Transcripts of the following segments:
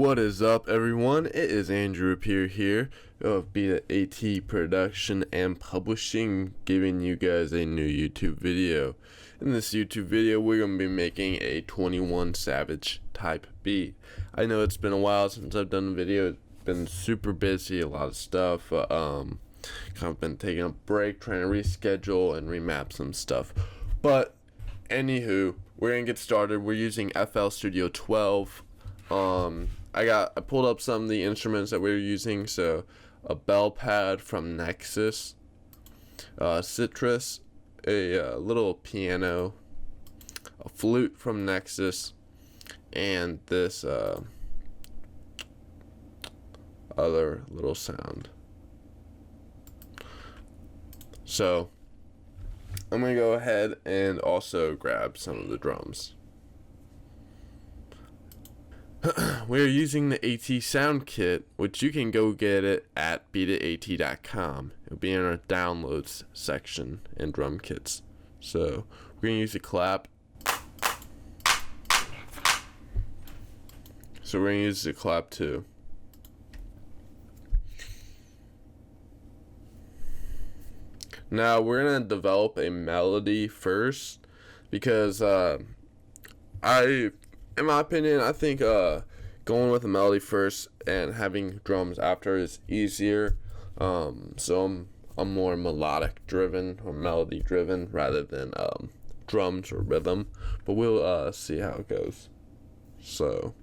What is up, everyone? It is Andrew Appear here of Beta AT Production and Publishing, giving you guys a new YouTube video. In this YouTube video, we're going to be making a 21 Savage type beat. I know it's been a while since I've done a video. It's been super busy, a lot of stuff. Kind of been taking a break, trying to reschedule and remap some stuff. But, anywho, we're going to get started. We're using FL Studio 12. I pulled up some of the instruments that we were using. So a bell pad from Nexus, Citrus, a little piano, a flute from Nexus, and this other little sound. So I'm gonna go ahead and also grab some of the drums. We're using the AT Sound Kit, which you can go get it at betaat.com. It'll be in our downloads section and drum kits. So we're going to use a clap. So we're going to use the clap too. Now we're going to develop a melody first because in my opinion, I think going with a melody first and having drums after is easier. So I'm more melodic driven or melody driven rather than drums or rhythm. But we'll see how it goes. So.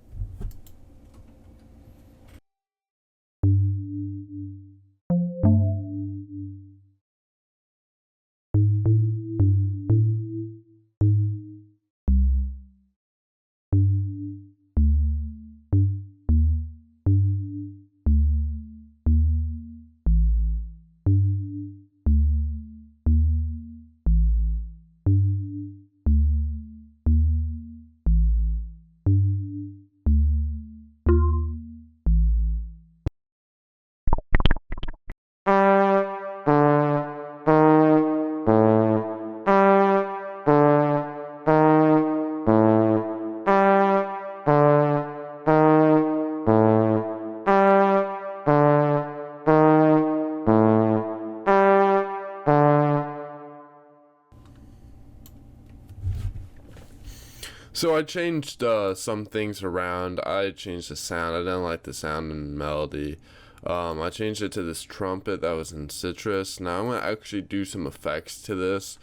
So I changed some things around. I changed the sound. I didn't like the sound and melody. I changed it to this trumpet that was in Citrus. Now I'm going to actually do some effects to this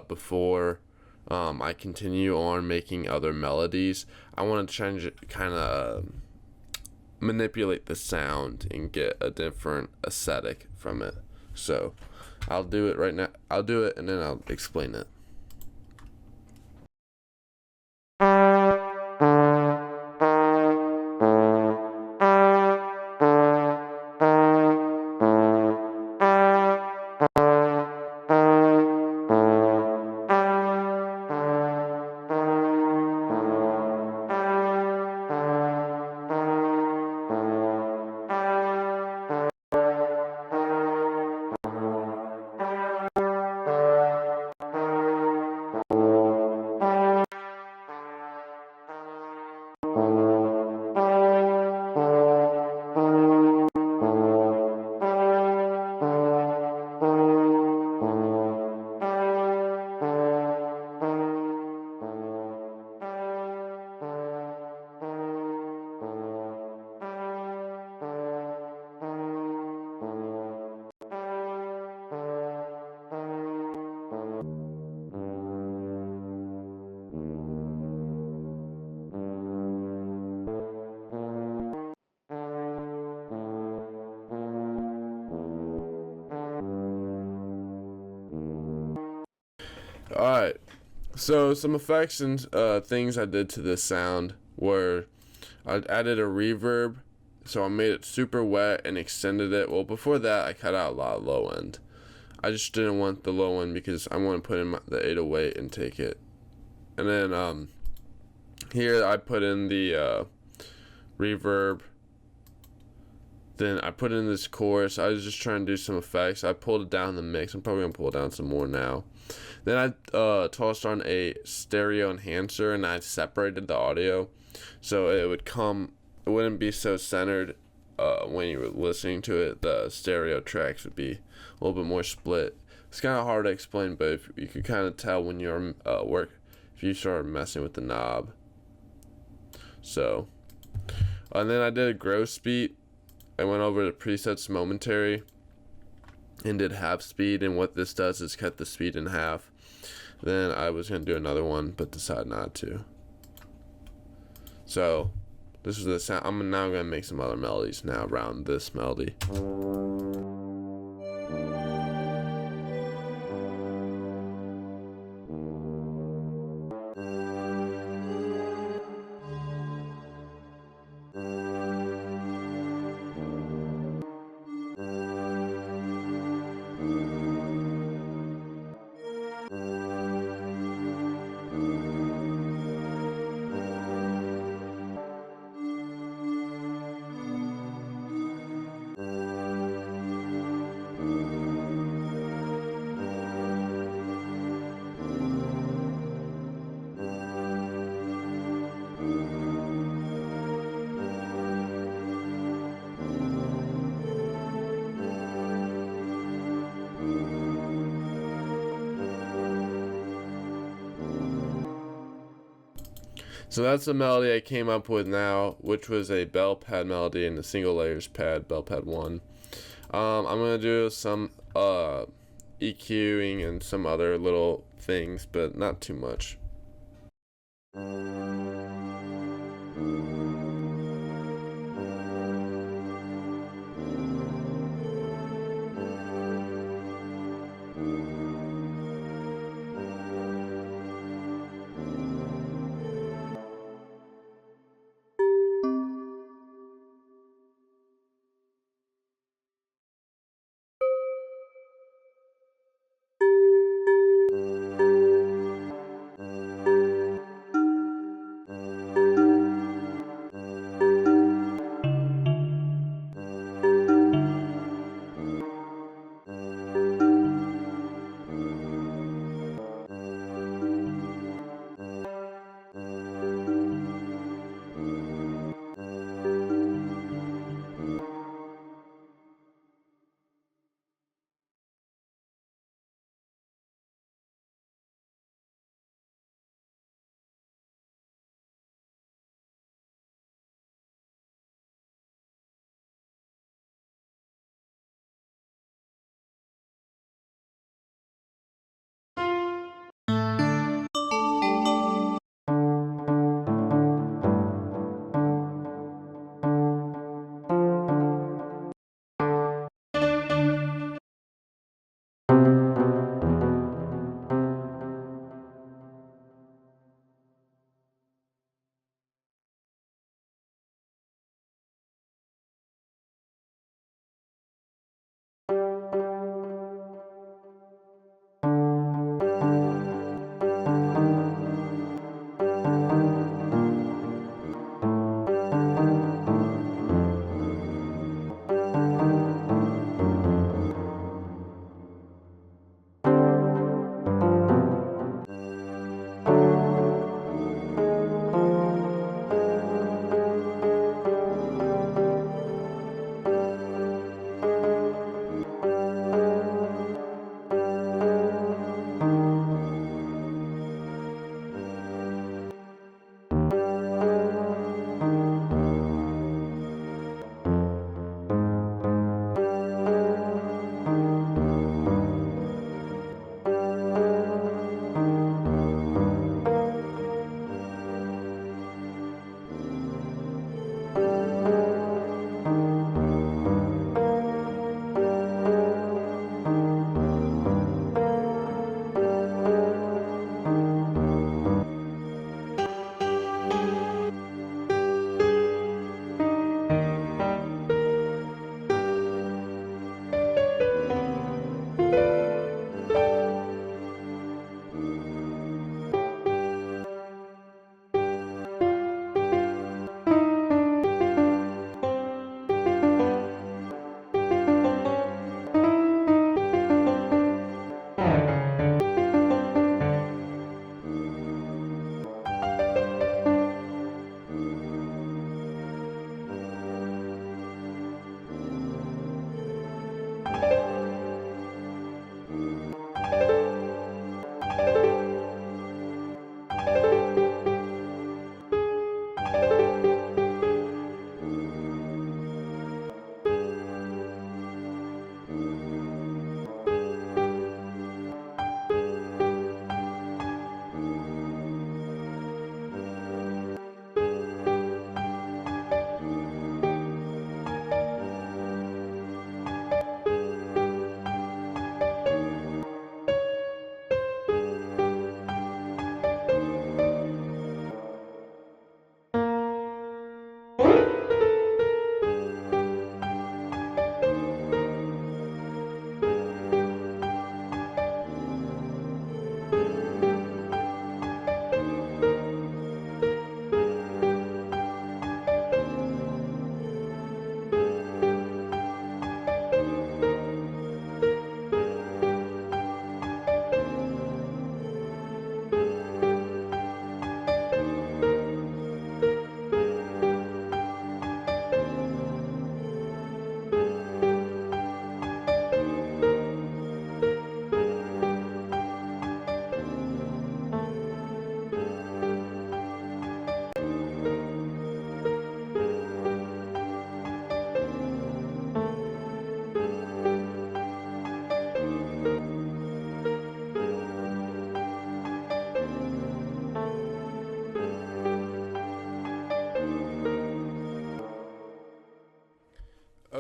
before I continue on making other melodies. I want to change it, kind of manipulate the sound and get a different aesthetic from it. So I'll do it right now. I'll do it and then I'll explain it. Alright, so some effects and things I did to this sound were I added a reverb, so I made it super wet and extended it. Well, before that, I cut out a lot of low end. I just didn't want the low end because I want to put in the 808 and take it. And then here I put in the reverb. Then I put in this chorus. I was just trying to do some effects. I pulled it down the mix. I'm probably going to pull it down some more now. Then I tossed on a stereo enhancer and I separated the audio so it would come it wouldn't be so centered when you were listening to it. The stereo tracks would be a little bit more split. It's kind of hard to explain, but if you could kind of tell when you're if you start messing with the knob. So, and then I did a gross beat. I went over the presets momentary and did half speed, and what this does is cut the speed in half. Then I was going to do another one, but decided not to. So, this is the sound. I'm now going to make some other melodies now around this melody. So that's the melody I came up with now, which was a bell pad melody and a single layers pad, bell pad 1. I'm going to do some EQing and some other little things, but not too much.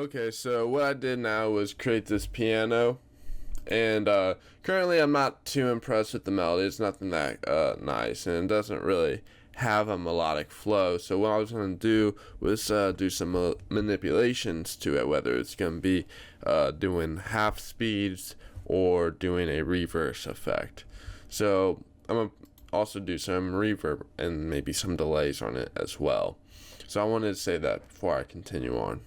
Okay, so what I did now was create this piano, and currently I'm not too impressed with the melody. It's nothing that nice, and it doesn't really have a melodic flow. So what I was going to do was do some manipulations to it, whether it's going to be doing half speeds or doing a reverse effect. So I'm going to also do some reverb and maybe some delays on it as well. So I wanted to say that before I continue on.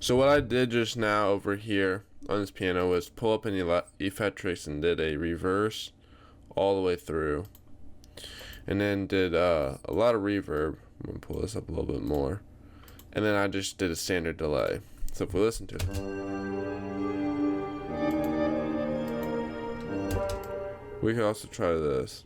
So what I did just now over here on this piano was pull up an effect trace and did a reverse all the way through, and then did a lot of reverb. I'm gonna pull this up a little bit more, and then I just did a standard delay. So if we listen to it, we can also try this.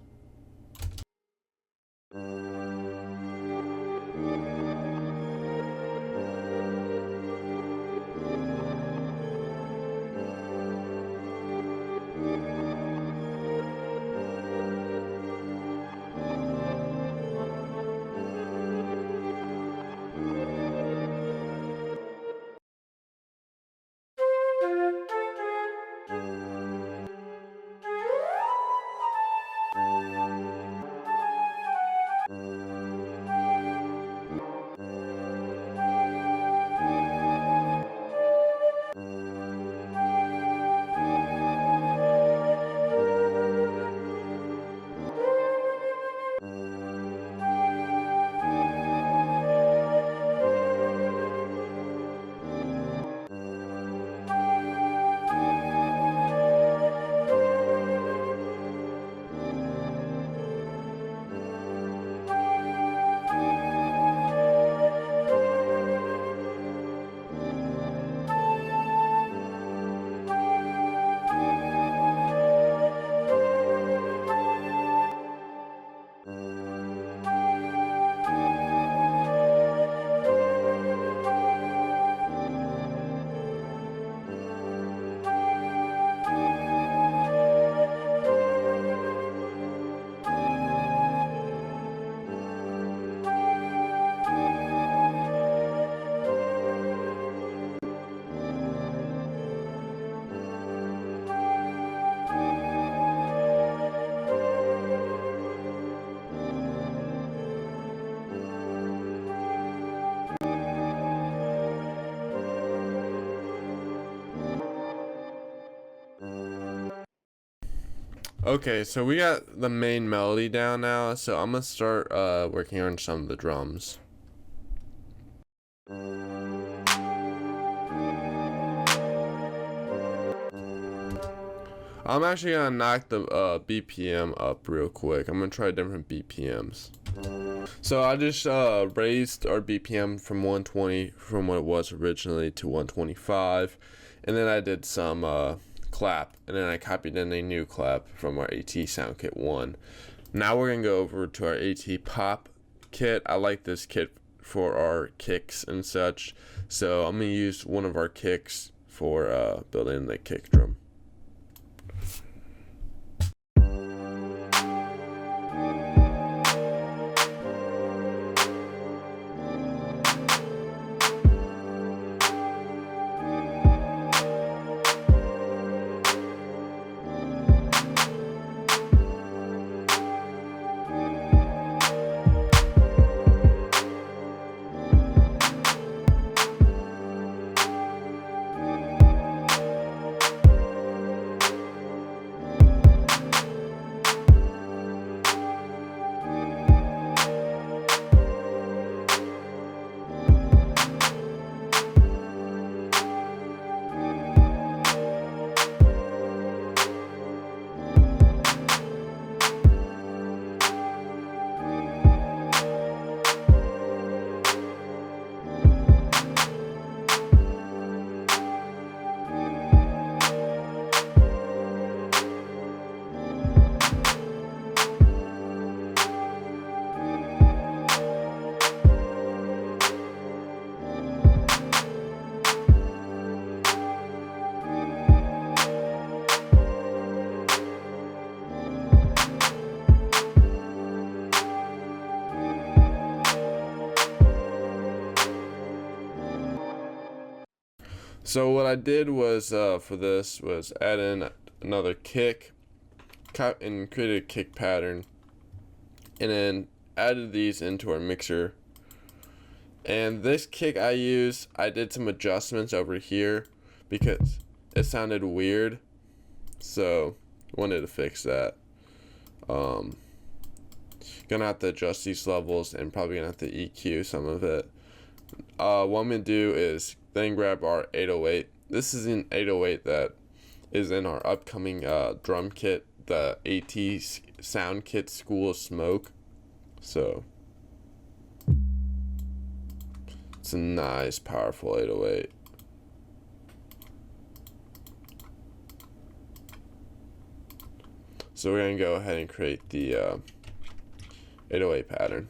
Okay, so we got the main melody down now, so I'm gonna start working on some of the drums. I'm actually gonna knock the BPM up real quick. I'm gonna try different BPMs. So I just raised our BPM from 120 from what it was originally to 125, and then I did some clap, and then I copied in a new clap from our AT Sound Kit 1. Now we're gonna go over to our AT Pop kit. I like this kit for our kicks and such, so I'm gonna use one of our kicks for building the kick drum. So what I did was for this was add in another kick, and created a kick pattern, and then added these into our mixer. And this kick I did some adjustments over here because it sounded weird, so wanted to fix that. Gonna have to adjust these levels and probably gonna have to EQ some of it. What I'm gonna do is then grab our 808. This is an 808 that is in our upcoming drum kit, the AT Sound Kit School of Smoke. So it's a nice, powerful 808. So we're gonna go ahead and create the 808 pattern.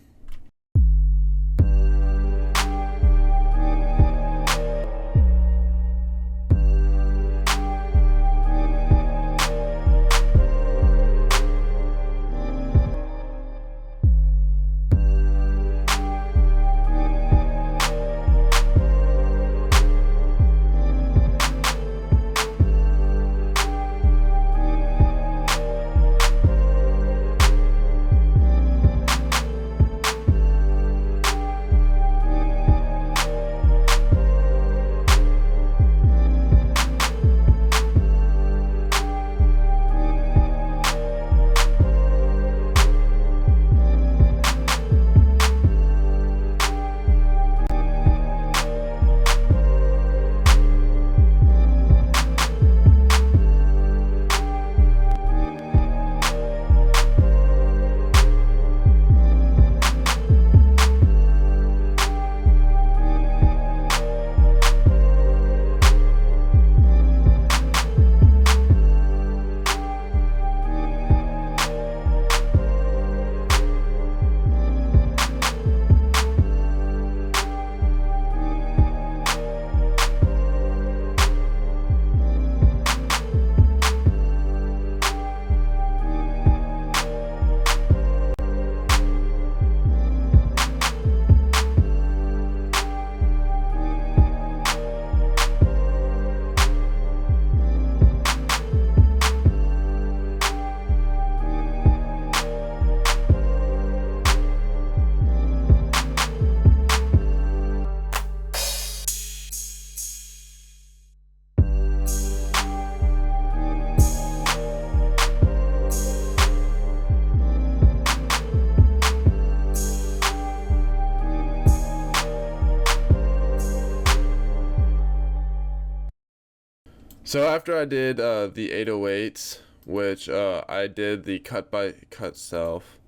So after I did the 808s, which I did the cut by cut self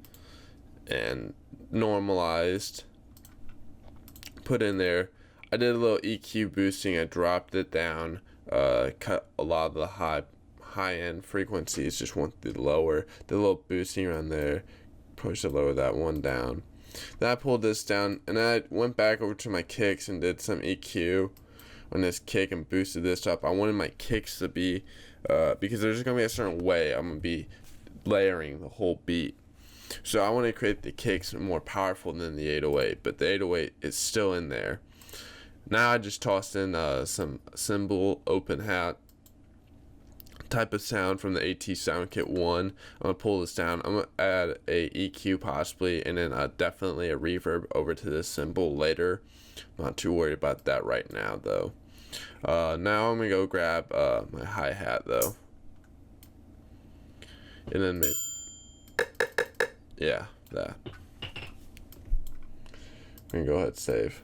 and normalized, put in there, I did a little EQ boosting. I dropped it down, cut a lot of the high end frequencies, just want the lower, the little boosting around there, push to lower that one down. Then I pulled this down and I went back over to my kicks and did some EQ on this kick and boosted this up. I wanted my kicks to be, because there's going to be a certain way I'm going to be layering the whole beat. So I want to create the kicks more powerful than the 808, but the 808 is still in there. Now I just tossed in some cymbal open hat type of sound from the AT Sound Kit 1. I'm going to pull this down. I'm going to add a EQ possibly, and then definitely a reverb over to this cymbal later. Not too worried about that right now though. Now I'm going to go grab my hi-hat though. And then maybe, yeah, that. I'm going to go ahead and save.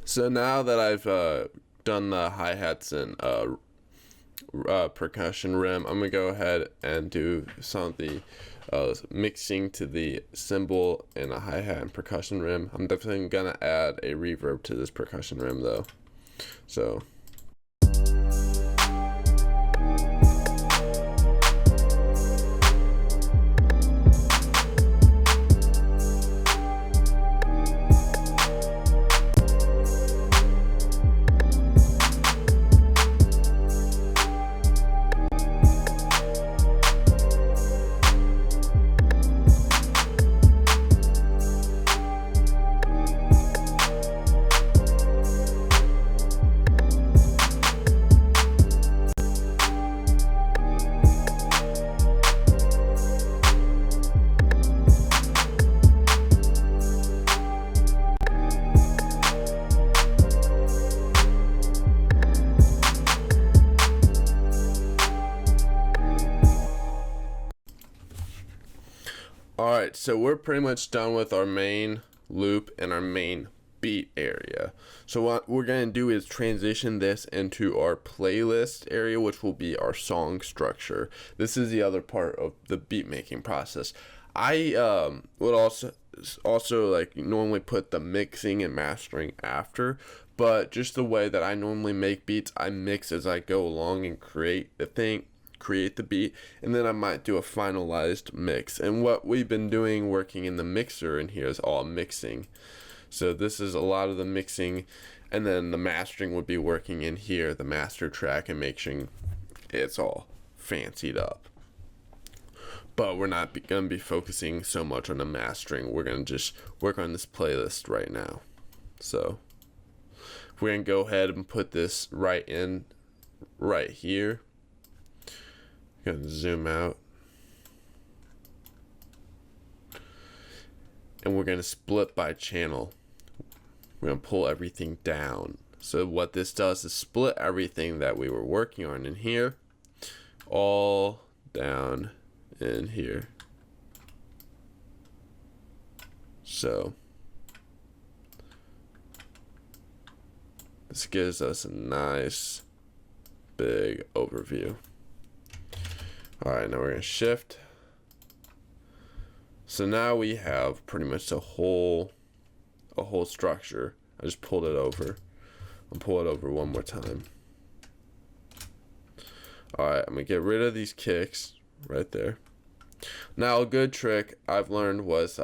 So now that I've done the hi-hats and percussion rim, I'm gonna go ahead and do some of the mixing to the cymbal and a hi-hat and percussion rim. I'm definitely gonna add a reverb to this percussion rim though. So alright, so we're pretty much done with our main loop and our main beat area. So what we're going to do is transition this into our playlist area, which will be our song structure. This is the other part of the beat making process. I would also like normally put the mixing and mastering after, but just the way that I normally make beats, I mix as I go along and create the beat, and then I might do a finalized mix. And what we've been doing working in the mixer in here is all mixing. So this is a lot of the mixing, and then the mastering would be working in here, the master track, and making it's all fancied up. But we're not going to be focusing so much on the mastering. We're going to just work on this playlist right now. So we're going to go ahead and put this right here. Going to zoom out. And we're going to split by channel. We're going to pull everything down. So what this does is split everything that we were working on in here all down in here. So this gives us a nice big overview. Alright, now we're going to shift. So now we have pretty much a whole structure. I just pulled it over. I'll pull it over one more time. Alright, I'm going to get rid of these kicks right there. Now a good trick I've learned was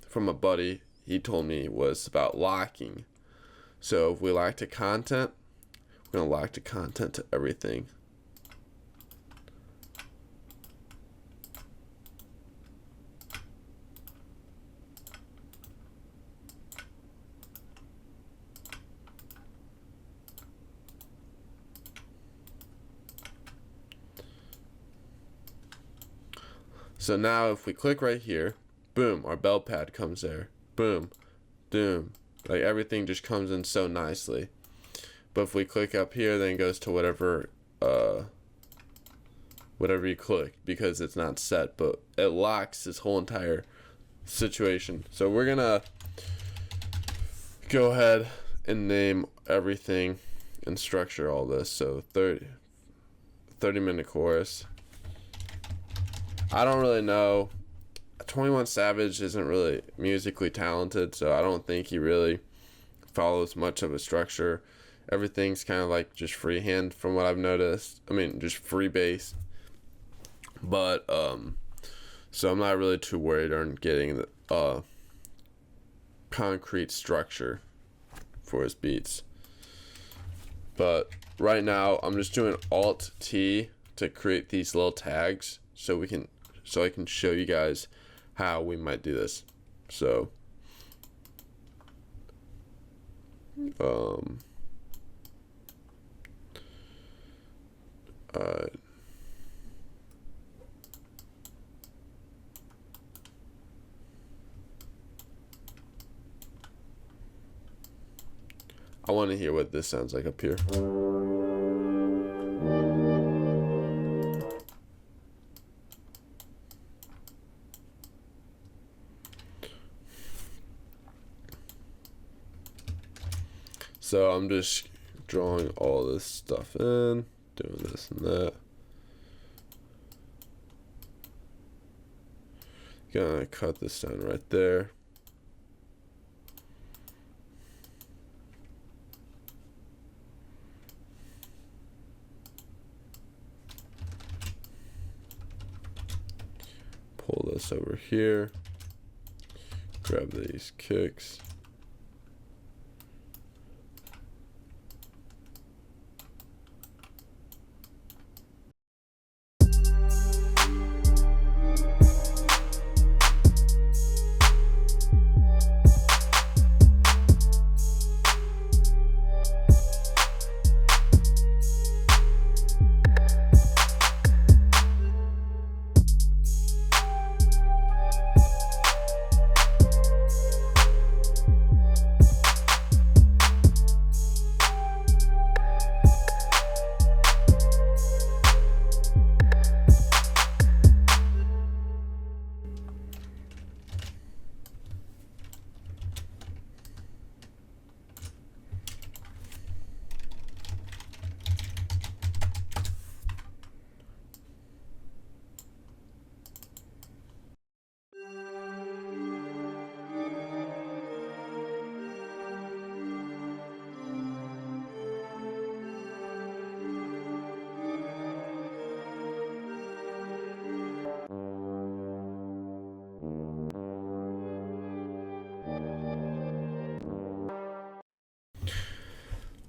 from a buddy. He told me was about locking. So if we lock to content, we're going to lock to content to everything. So now if we click right here, boom, our bell pad comes there. Boom, doom. Like everything just comes in so nicely. But if we click up here, then it goes to whatever you click, because it's not set, but it locks this whole entire situation. So we're gonna go ahead and name everything and structure all this. So 30-minute chorus. I don't really know. 21 Savage isn't really musically talented, so I don't think he really follows much of a structure. Everything's kind of like just freehand from what I've noticed. I mean, just free bass. But so I'm not really too worried on getting the concrete structure for his beats. But right now I'm just doing Alt T to create these little tags so I can show you guys how we might do this. So I want to hear what this sounds like up here. So I'm just drawing all this stuff in, doing this and that. Gonna cut this down right there. Pull this over here. Grab these kicks.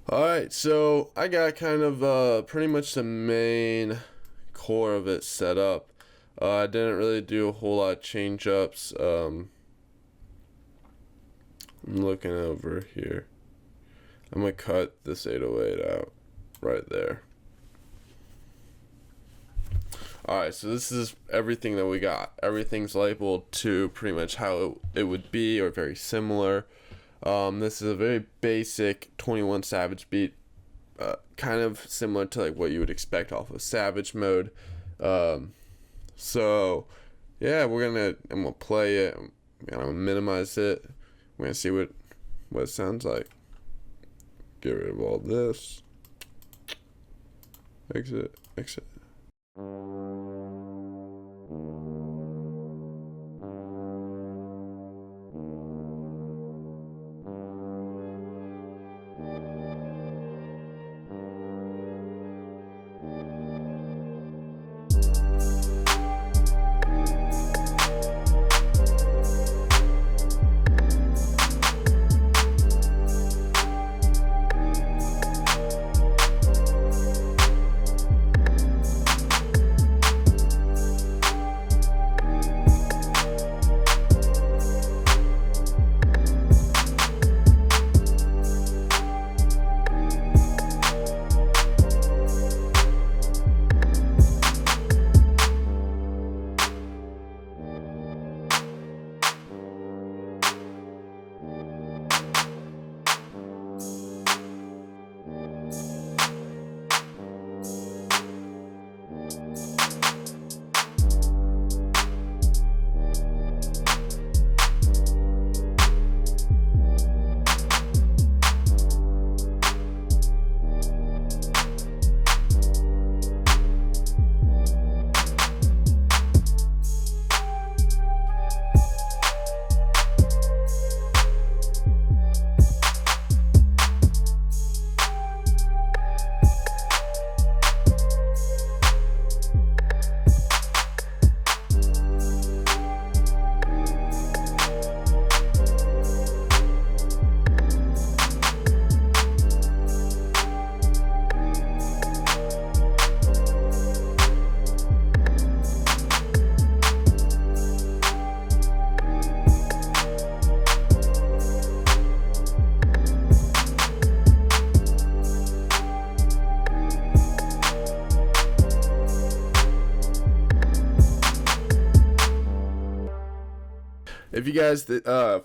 Alright, so I got kind of pretty much the main core of it set up. I didn't really do a whole lot of change ups. I'm looking over here. I'm gonna cut this 808 out right there. Alright, so this is everything that we got. Everything's labeled to pretty much how it would be, or very similar. This is a very basic 21 Savage beat, kind of similar to like what you would expect off of Savage mode. So yeah, I'm gonna play it. I'm gonna minimize it. We're gonna see what it sounds like. Get rid of all this. Exit. If you guys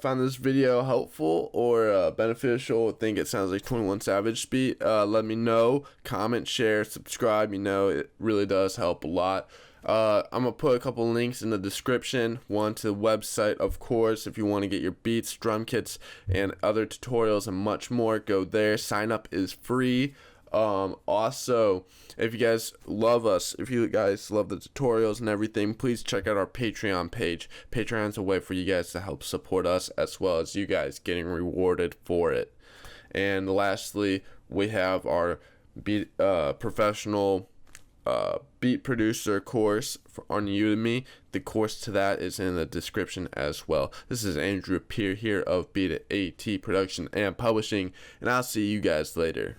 found this video helpful or beneficial, think it sounds like 21 Savage beat, let me know. Comment, share, subscribe. You know, it really does help a lot. I'm gonna put a couple links in the description. One to the website, of course, if you want to get your beats, drum kits, and other tutorials and much more. Go there. Sign up is free. Also, if you guys love us, if you guys love the tutorials and everything, please check out our Patreon page. Patreon's a way for you guys to help support us as well as you guys getting rewarded for it. And lastly, we have our professional beat producer course on Udemy. The course to that is in the description as well. This is Andrew Peer here of Beat It AT Production and Publishing, and I'll see you guys later.